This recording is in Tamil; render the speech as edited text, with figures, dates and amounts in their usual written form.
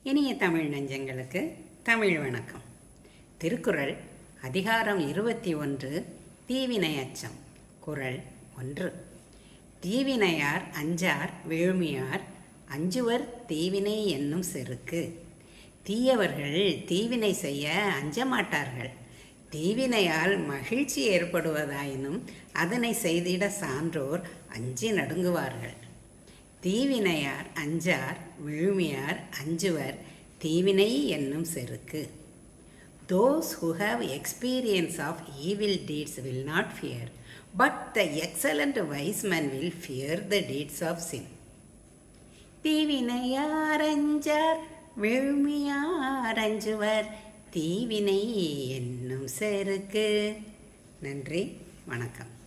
இனிய தமிழ் நெஞ்சங்களுக்கு தமிழ் வணக்கம். திருக்குறள் அதிகாரம் 21 தீவினை அச்சம். குறள் 1. தீவினையார் அஞ்சார் வேள்மியார் அஞ்சுவர் தீவினை என்னும் செருக்கு. தீயவர்கள் தீவினை செய்ய அஞ்சமாட்டார்கள். தீவினையால் மகிழ்ச்சி ஏற்படுவதாயினும் அதனை செய்திட சான்றோர் அஞ்சி நடுங்குவார்கள். தீவினையார் அஞ்சார் விழுமியார் அஞ்சுவர் தீவினை என்னும் செருக்கு. Those who have experience of evil deeds will not fear, but the excellent wise man will fear the deeds of sin. தீவினையார் அஞ்சார் விழுமியார் அஞ்சுவர் தீவினை என்னும் செருக்கு. நன்றி, வணக்கம்.